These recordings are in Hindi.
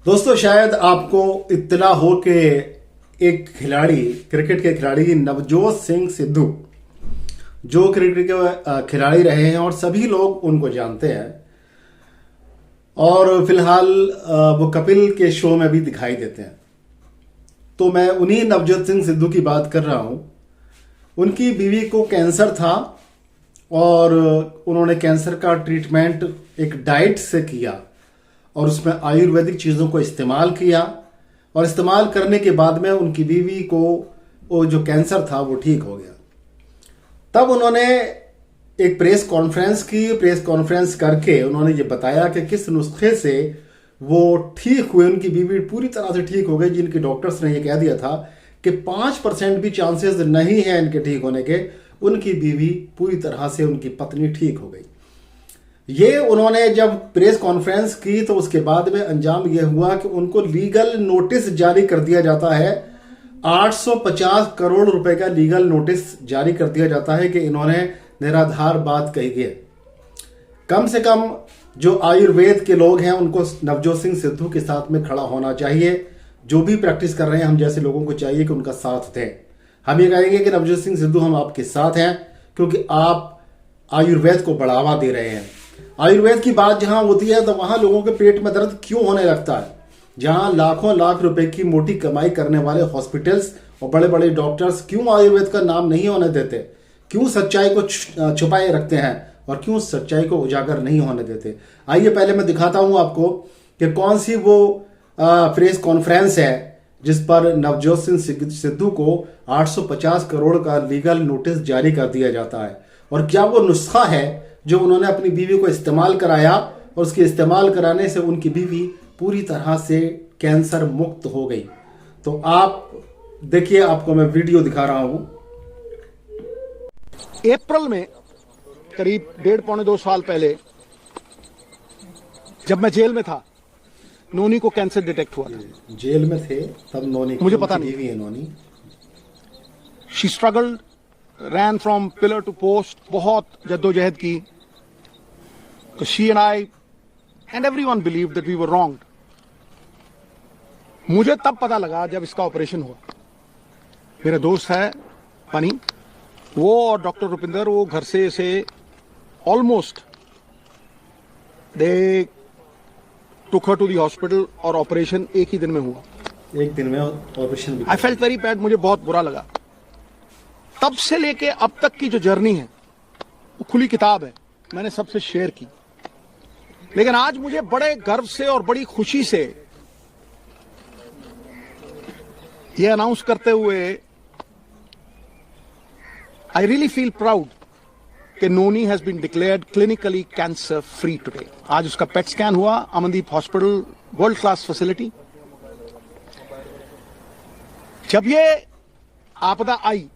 दोस्तों, शायद आपको इत्तला हो कि एक खिलाड़ी, क्रिकेट के खिलाड़ी नवजोत सिंह सिद्धू, जो क्रिकेट के खिलाड़ी रहे हैं और सभी लोग उनको जानते हैं, और फिलहाल वो कपिल के शो में भी दिखाई देते हैं। तो मैं उन्हीं नवजोत सिंह सिद्धू की बात कर रहा हूं। उनकी बीवी को कैंसर था और उन्होंने कैंसर का ट्रीटमेंट एक डाइट से किया और उसमें आयुर्वेदिक चीज़ों को इस्तेमाल किया, और इस्तेमाल करने के बाद में उनकी बीवी को वो जो कैंसर था वो ठीक हो गया। तब उन्होंने एक प्रेस कॉन्फ्रेंस की। प्रेस कॉन्फ्रेंस करके उन्होंने ये बताया कि किस नुस्खे से वो ठीक हुए, उनकी बीवी पूरी तरह से ठीक हो गई, जिनके डॉक्टर्स ने ये कह दिया था कि 5% भी चांसेस नहीं है इनके ठीक होने के। उनकी बीवी पूरी तरह से, उनकी पत्नी ठीक हो गई। ये उन्होंने जब प्रेस कॉन्फ्रेंस की तो उसके बाद में अंजाम यह हुआ कि उनको लीगल नोटिस जारी कर दिया जाता है। 850 करोड़ रुपए का लीगल नोटिस जारी कर दिया जाता है कि इन्होंने निराधार बात कही है। कम से कम जो आयुर्वेद के लोग हैं उनको नवजोत सिंह सिद्धू के साथ में खड़ा होना चाहिए। जो भी प्रैक्टिस कर रहे हैं, हम जैसे लोगों को चाहिए कि उनका साथ दें। हम ये कहेंगे कि नवजोत सिंह सिद्धू, हम आपके साथ हैं, क्योंकि आप आयुर्वेद को बढ़ावा दे रहे हैं। आयुर्वेद की बात जहां होती है तो वहां लोगों के पेट में दर्द क्यों होने लगता है? जहां लाखों लाख रुपए की मोटी कमाई करने वाले हॉस्पिटल्स और बड़े बड़े डॉक्टर्स क्यों आयुर्वेद का नाम नहीं होने देते? क्यों सच्चाई को छुपाए रखते हैं और क्यों सच्चाई को उजागर नहीं होने देते? आइए पहले मैं दिखाता हूं आपको कि कौन सी वो प्रेस कॉन्फ्रेंस है जिस पर नवजोत सिंह सिद्धू को 850 करोड़ का लीगल नोटिस जारी कर दिया जाता है, और क्या वो नुस्खा है जो उन्होंने अपनी बीवी को इस्तेमाल कराया और उसके इस्तेमाल कराने से उनकी बीवी पूरी तरह से कैंसर मुक्त हो गई। तो आप देखिए, आपको मैं वीडियो दिखा रहा हूं। अप्रैल में करीब 1.5-2 साल पहले जब मैं जेल में था, नोनी को कैंसर डिटेक्ट हुआ था। जेल में थे तब नोनी, मुझे पता नहीं, बीवी है Noni. She struggled, ran from pillar to post, बहुत जद्दोजहद की। तो she and I and everyone believed that we were wronged. मुझे तब पता लगा जब इसका ऑपरेशन हुआ। मेरा दोस्त है पानी, वो और डॉक्टर रुपिंदर, वो घर से इसे almost they took her to the hospital, और ऑपरेशन एक ही दिन में हुआ। एक दिन में ऑपरेशन भी। आई फेल्ट वेरी बैड, मुझे बहुत बुरा लगा। तब से लेके अब तक की जो जर्नी है वो खुली किताब है, मैंने सबसे शेयर की। लेकिन आज मुझे बड़े गर्व से और बड़ी खुशी से यह अनाउंस करते हुए आई रियली फील प्राउड कि Noni has been declared clinically cancer free today. आज उसका पेट स्कैन हुआ, Amandeep hospital, world class facility. जब ये आपदा आई,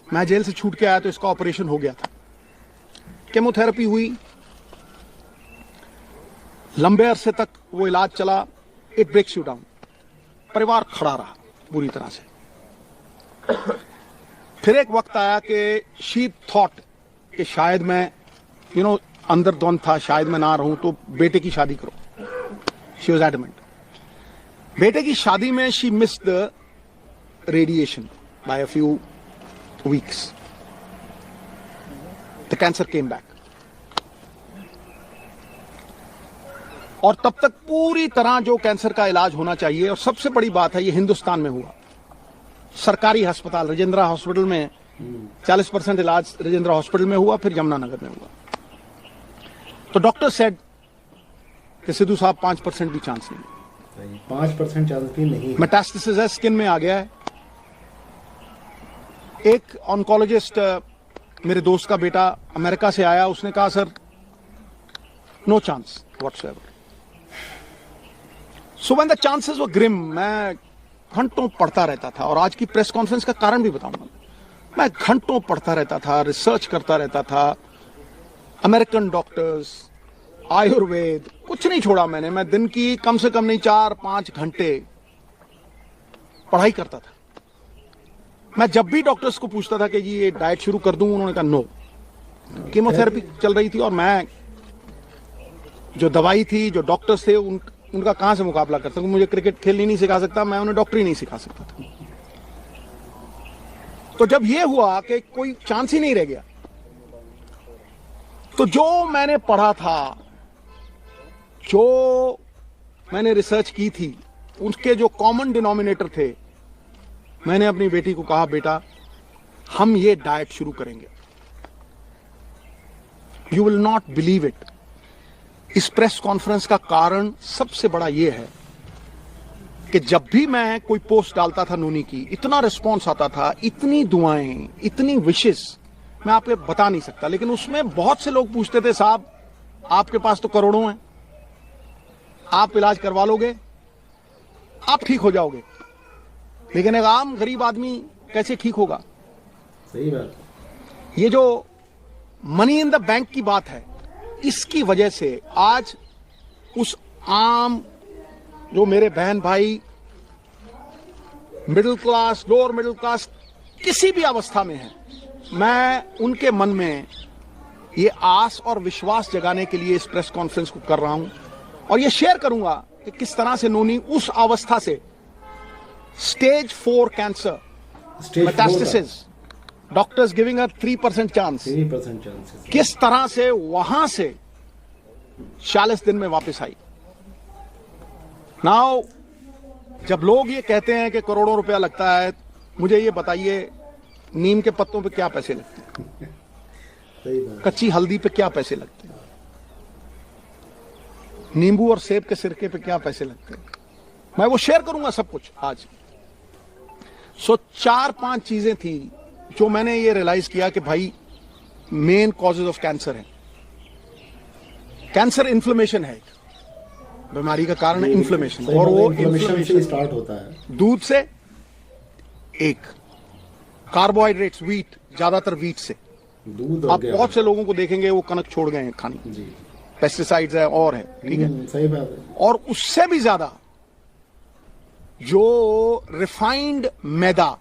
मैं जेल से छूट के आया तो इसका ऑपरेशन हो गया था। केमोथेरेपी हुई, लंबे अरसे तक वो इलाज चला। It breaks you down. परिवार खड़ा रहा पूरी तरह से। फिर एक वक्त आया कि शी थॉट कि शायद मैं अंदर द्वंद था, शायद मैं ना रहूं, तो बेटे की शादी करो। She was adamant. बेटे की शादी में she missed the radiation by a few weeks. The cancer came back. और तब तक पूरी तरह जो कैंसर का इलाज होना चाहिए, और सबसे बड़ी बात है ये हिंदुस्तान में हुआ। सरकारी अस्पताल राजेंद्र हॉस्पिटल में 40% इलाज राजेंद्र हॉस्पिटल में हुआ, फिर यमुनानगर में हुआ। तो डॉक्टर सेड कि सिद्धू साहब 5% भी चांस नहीं, 5% चांस भी नहीं। मेटास्टेसिस है, स्किन में आ गया है। एक ऑन्कोलॉजिस्ट, मेरे दोस्त का बेटा अमेरिका से आया, उसने कहा sir no chance whatsoever. So when the chances were grim, मैं घंटों पढ़ता रहता था। और आज की प्रेस कॉन्फ्रेंस का कारण भी बताऊंगा। मैं घंटों पढ़ता रहता था, रिसर्च करता रहता था, अमेरिकन डॉक्टर्स, आयुर्वेद, कुछ नहीं छोड़ा मैंने। मैं दिन की कम से कम नहीं 4-5 घंटे पढ़ाई करता था। मैं जब भी डॉक्टर्स को पूछता था कि जी ये डाइट शुरू कर दूं, उन्होंने कहा नो। कीमोथेरेपी चल रही थी और मैं जो दवाई थी, जो डॉक्टर्स थे, उनका कहां से मुकाबला कर सकूं? मुझे क्रिकेट खेलनी नहीं सिखा सकता, मैं उन्हें डॉक्टरी नहीं सिखा सकता था। तो जब यह हुआ कि कोई चांस ही नहीं रह गया, तो जो मैंने पढ़ा था, जो मैंने रिसर्च की थी, उसके जो कॉमन डिनोमिनेटर थे, मैंने अपनी बेटी को कहा, बेटा हम ये डाइट शुरू करेंगे। You will not believe it. इस प्रेस कॉन्फ्रेंस का कारण सबसे बड़ा यह है कि जब भी मैं कोई पोस्ट डालता था नूनी की, इतना रिस्पॉन्स आता था, इतनी दुआएं, इतनी विशेस, मैं आपको बता नहीं सकता। लेकिन उसमें बहुत से लोग पूछते थे, साहब आपके पास तो करोड़ों हैं, आप इलाज करवा लोगे, आप ठीक हो जाओगे, लेकिन एक आम गरीब आदमी कैसे ठीक होगा? सही बात। ये जो मनी इन द बैंक की बात है, इसकी वजह से आज उस आम जो मेरे बहन भाई middle class, lower middle class, किसी भी अवस्था में है, मैं उनके मन में ये आस और विश्वास जगाने के लिए इस प्रेस कॉन्फ्रेंस को कर रहा हूं, और ये शेयर करूंगा कि किस तरह से नूनी उस अवस्था से stage 4 cancer, metastasis, doctors giving a 3% chance, 3% chances, किस तरह से वहां से 40 दिन में वापस आई। नाउ जब लोग ये कहते हैं कि करोड़ों रुपया लगता है, मुझे ये बताइए नीम के पत्तों पे क्या पैसे लगते हैं? सही बात। कच्ची हल्दी पे क्या पैसे लगते हैं? नींबू और सेब के सिरके पे क्या पैसे लगते हैं? मैं वो शेयर करूंगा सब कुछ आज। सो 4-5 चीजें थी जो मैंने ये रियलाइज किया कि भाई मेन कॉजेज ऑफ कैंसर है। कैंसर इन्फ्लेमेशन है, बीमारी का कारण है इन्फ्लेमेशन, और वो इन्फ्लेमेशन से स्टार्ट होता है। दूध से, एक कार्बोहाइड्रेट्स, व्हीट, ज्यादातर व्हीट से। दूध हो आप गया। बहुत से लोगों को देखेंगे वो कनक छोड़ गए हैं खानी, जी, पेस्टिसाइड्स है और है, ठीक है। सही बात है। और उससे भी ज्यादा जो रिफाइंड मैदा,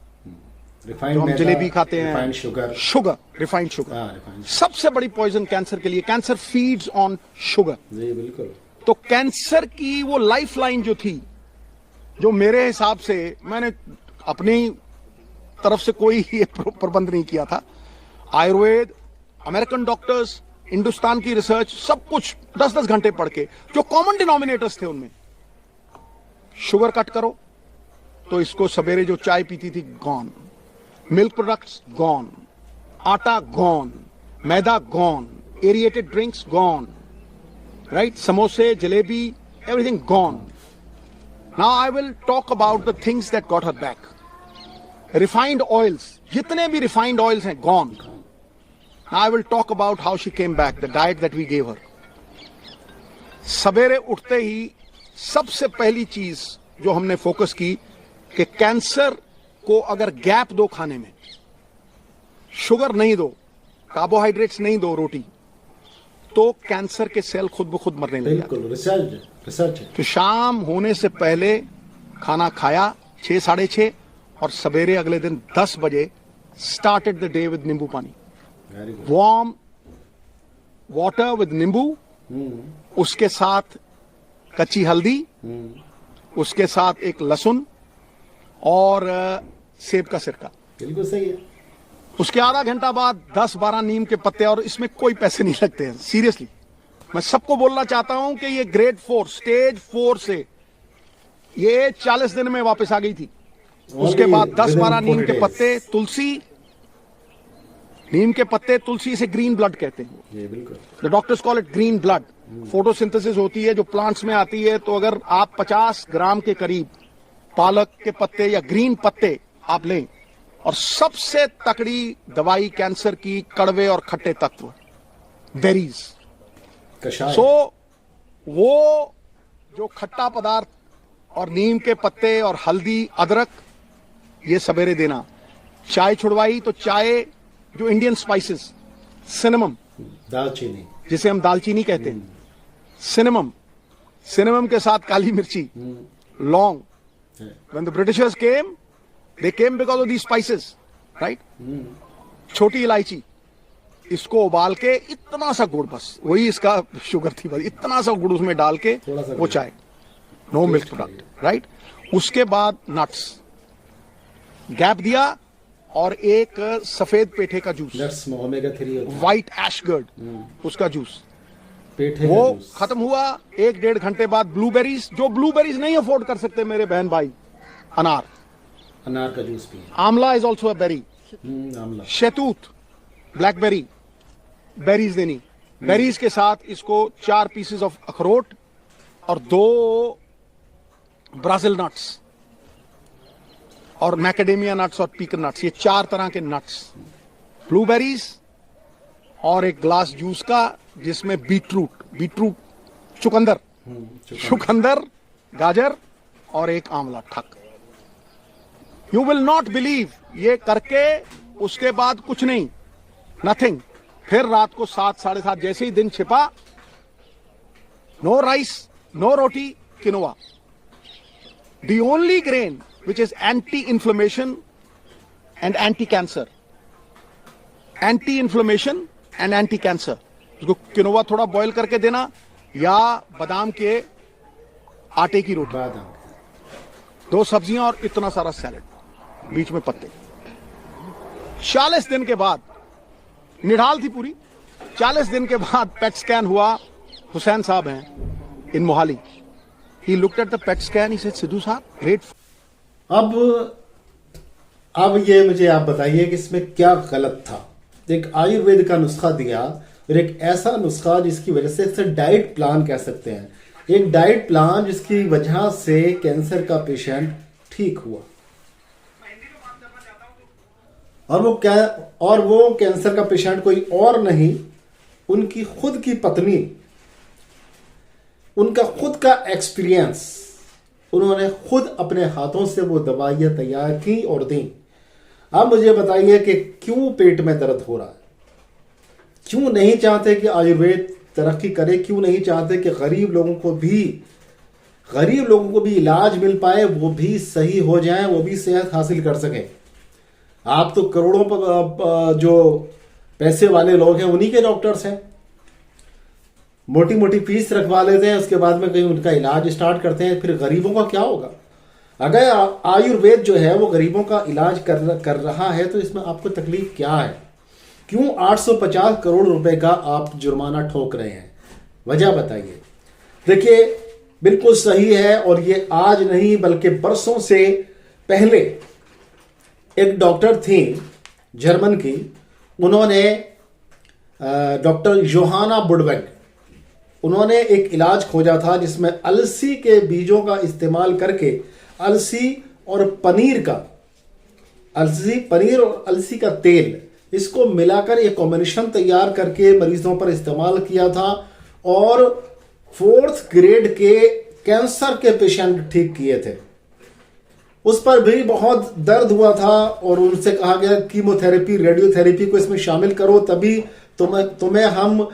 रिफाइंड जो हम मैदा, जलेबी खाते हैं, रिफाइंड शुगर, रिफाइंड शुगर, हाँ, रिफाइंड, सबसे बड़ी पॉइजन कैंसर के लिए। Cancer feeds on sugar. जी बिल्कुल। तो कैंसर की वो लाइफ लाइन जो थी, जो मेरे हिसाब से, मैंने अपनी तरफ से कोई ये प्रबंध नहीं किया था, आयुर्वेद, अमेरिकन डॉक्टर्स, हिंदुस्तान की रिसर्च, सब कुछ 10-10 घंटे पढ़ के, जो कॉमन डिनोमिनेटर्स थे उनमें, शुगर कट करो, तो इसको सवेरे जो चाय पीती थी गॉन, मिल्क प्रोडक्ट्स गॉन, आटा गॉन, मैदा gone, aerated drinks gone, right, समोसे, jalebi, everything gone. Now I will talk about the things that got her back. Refined oils, जितने भी रिफाइंड ऑयल्स हैं gone. I will talk about how she came back, the diet that we gave her. सवेरे उठते ही सबसे पहली चीज जो हमने फोकस की कि कैंसर को अगर गैप दो खाने में, शुगर नहीं दो, कार्बोहाइड्रेट्स नहीं दो, रोटी, तो कैंसर के सेल खुद ब खुद मरने लगे। बिल्कुल, रिसर्च है। तो शाम होने से पहले खाना खाया 6-6:30, और सवेरे अगले दिन 10 बजे स्टार्टेड द डे विद नींबू पानी, वार्म वाटर विद नींबू, उसके साथ कच्ची हल्दी, उसके साथ एक लहसुन और सेब का सिरका। बिल्कुल सही है। उसके आधा घंटा बाद 10-12 नीम के पत्ते, और इसमें कोई पैसे नहीं लगते हैं, सीरियसली। मैं सबको बोलना चाहता हूं कि ये ग्रेड 4, स्टेज 4 से ये 40 दिन में वापस आ गई थी। उसके बाद 10-12 नीम के पत्ते, तुलसी, नीम के पत्ते, तुलसी से ग्रीन ब्लड कहते हैं, ये बिल्कुल। The doctors call it green blood. Photosynthesis होती है जो प्लांट्स में आती है, तो अगर आप 50 ग्राम के करीब पालक के पत्ते या ग्रीन पत्ते आप लें, और सबसे तकड़ी दवाई कैंसर की, कड़वे और खट्टे तत्व, बेरीज, कषाय। सो वो जो खट्टा पदार्थ और नीम के पत्ते और हल्दी, अदरक, ये सवेरे देना। चाय छुड़वाई तो चाय, जो इंडियन स्पाइसेस, सिनेमम, दालचीनी, जिसे हम दालचीनी कहते हैं, सिनेमम, सिनेमम के साथ काली मिर्ची, लौंग। When the Britishers came, they came because of these spices, right? छोटी इलायची, इसको उबाल के इतना सा गुड़, बस वही इसका शुगर थी, बस इतना सा गुड़ उसमें डाल के वो चाय। No milk product, right. उसके बाद नट्स, गैप दिया, और एक सफेद पेठे का जूस, नट्स में ओमेगा 3 होता है। व्हाइट एशगर्ड, उसका जूस, पेठे वो का जूस। खत्म हुआ। 1-1.5 घंटे बाद ब्लूबेरीज, जो ब्लूबेरीज नहीं अफोर्ड कर सकते मेरे बहन भाई, अनार का जूस पिए। Amla is also a berry, amla. शहतूत, ब्लैकबेरी, बेरीज देनी। बेरीज के साथ इसको 4 पीसेस ऑफ अखरोट और 2 ब्राजील नट्स और मैकेडेमिया नट्स और पीकन नट्स, ये 4 तरह के नट्स, ब्लूबेरीज, और एक ग्लास जूस का जिसमें बीटरूट, चुकंदर, गाजर और एक आंवला, ठक। यू विल नॉट बिलीव, ये करके उसके बाद कुछ नहीं, नथिंग। फिर रात को 7, 7:30 जैसे ही दिन छिपा, no rice, no roti, quinoa, the only grain which is anti-inflammation and anti-cancer, and anti-cancer। उसको किनोवा थोड़ा बॉईल करके देना, या बादाम के आटे की रोटी, 2 सब्जियां और इतना सारा सैलेड, बीच में पत्ते। 40 दिन के बाद, निढाल थी पूरी। 40 दिन के बाद पेट स्कैन हुआ। हुसैन साहब हैं इन Mohali, he looked at the PET scan, he said, Sidhu साहब, great। अब ये मुझे आप बताइए कि इसमें क्या गलत था। एक आयुर्वेद का नुस्खा दिया और एक ऐसा नुस्खा जिसकी वजह से इसे डाइट प्लान कह सकते हैं, एक डाइट प्लान जिसकी वजह से कैंसर का पेशेंट ठीक हुआ। और वो कैंसर का पेशेंट कोई और नहीं, उनकी खुद की पत्नी, उनका खुद का एक्सपीरियंस, उन्होंने खुद अपने हाथों से वो दवाइयां तैयार की और दी। अब मुझे बताइए कि क्यों पेट में दर्द हो रहा है, क्यों नहीं चाहते कि आयुर्वेद तरक्की करे, क्यों नहीं चाहते कि गरीब लोगों को भी इलाज मिल पाए, वो भी सही हो जाए, वो भी सेहत हासिल कर सके। आप तो करोड़ों जो पैसे वाले लोग हैं उन्हीं के डॉक्टर्स हैं, मोटी मोटी फीस रखवा लेते हैं, उसके बाद में कहीं उनका इलाज स्टार्ट करते हैं। फिर गरीबों का क्या होगा? अगर आयुर्वेद जो है वो गरीबों का इलाज कर रहा है तो इसमें आपको तकलीफ क्या है? क्यों 850 करोड़ रुपए का आप जुर्माना ठोक रहे हैं? वजह बताइए। देखिए, बिल्कुल सही है, और ये आज नहीं बल्कि बरसों से पहले एक डॉक्टर थी जर्मन की, उन्होंने डॉक्टर जोहाना बुडवेग, उन्होंने एक इलाज खोजा था जिसमें अलसी के बीजों का इस्तेमाल करके अलसी और पनीर और अलसी का तेल, इसको मिलाकर एक कॉम्बिनेशन तैयार करके मरीजों पर इस्तेमाल किया था, और 4th ग्रेड के कैंसर के पेशेंट ठीक किए थे। उस पर भी बहुत दर्द हुआ था और उनसे कहा गया कीमोथेरेपी, रेडियोथेरेपी को इसमें शामिल करो, तभी तुम्हें हम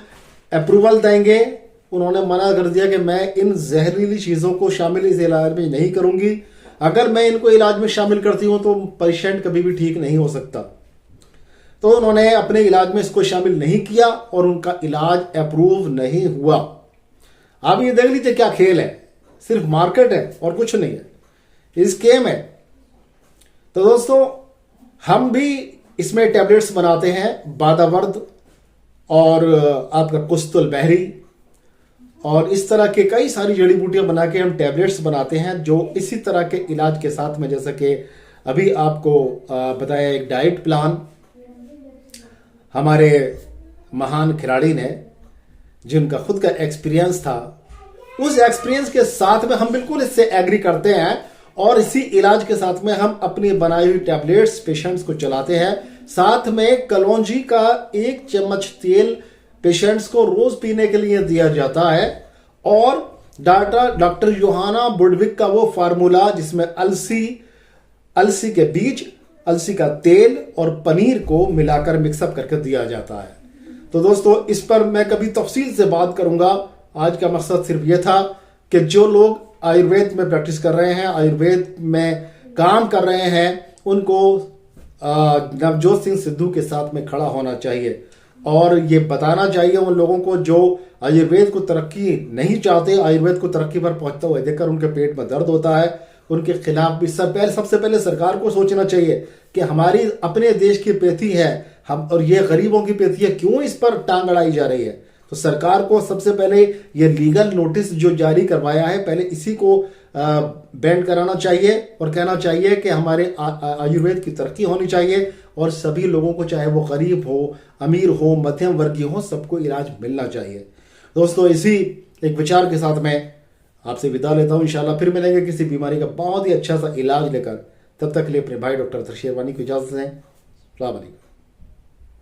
अप्रूवल देंगे। उन्होंने मना कर दिया कि मैं इन जहरीली चीजों को शामिल इस इलाज में नहीं करूंगी, अगर मैं इनको इलाज में शामिल करती हूं तो पेशेंट कभी भी ठीक नहीं हो सकता। तो उन्होंने अपने इलाज में इसको शामिल नहीं किया और उनका इलाज अप्रूव नहीं हुआ। अब ये देख लीजिए क्या खेल है, सिर्फ मार्केट है और कुछ नहीं है, इस गेम है। तो दोस्तों, हम भी इसमें टैबलेट्स बनाते हैं, बादावर्द और आपका कुस्तुल बहरी और इस तरह के कई सारी जड़ी बूटियां बना के हम टैबलेट्स बनाते हैं जो इसी तरह के इलाज के साथ में, जैसा कि अभी आपको बताया, एक डाइट प्लान हमारे महान खिलाड़ी ने, जिनका खुद का एक्सपीरियंस था, उस एक्सपीरियंस के साथ में हम बिल्कुल इससे एग्री करते हैं और इसी इलाज के साथ में हम अपनी बनाई हुई टैबलेट्स पेशेंट्स को चलाते हैं। साथ में कलौंजी का 1 चम्मच तेल पेशेंट्स को रोज पीने के लिए दिया जाता है, और डॉक्टर योहाना बुडविक का वो फार्मूला जिसमें अलसी के बीज, अलसी का तेल और पनीर को मिलाकर मिक्सअप करके दिया जाता है। तो दोस्तों, इस पर मैं कभी तफसील से बात करूंगा। आज का मकसद सिर्फ यह था कि जो लोग आयुर्वेद में प्रैक्टिस कर रहे हैं, आयुर्वेद में काम कर रहे हैं, उनको नवजोत सिंह सिद्धू के साथ में खड़ा होना चाहिए। और ये बताना चाहिए उन लोगों को जो आयुर्वेद को तरक्की नहीं चाहते, आयुर्वेद को तरक्की पर पहुंचता हुआ देखकर उनके पेट में दर्द होता है, उनके खिलाफ भी सबसे पहले सरकार को सोचना चाहिए कि हमारी अपने देश की पैथी है हम, और ये गरीबों की पैथी है, क्यों इस पर टांग अड़ाई जा रही है। तो सरकार को सबसे पहले ये लीगल नोटिस जो जारी करवाया है, पहले इसी को बैंड कराना चाहिए और कहना चाहिए कि हमारे आयुर्वेद की तरक्की होनी चाहिए और सभी लोगों को, चाहे वो गरीब हो, अमीर हो, मध्यम वर्गीय हो, सबको इलाज मिलना चाहिए। दोस्तों, इसी एक विचार के साथ मैं आपसे विदा लेता हूं। इंशाल्लाह फिर मिलेंगे किसी बीमारी का बहुत ही अच्छा सा इलाज लेकर। तब तक के लिए अपने भाई डॉक्टर शेरवानी को इजाजत दें। अस्सलाम वालेकुम।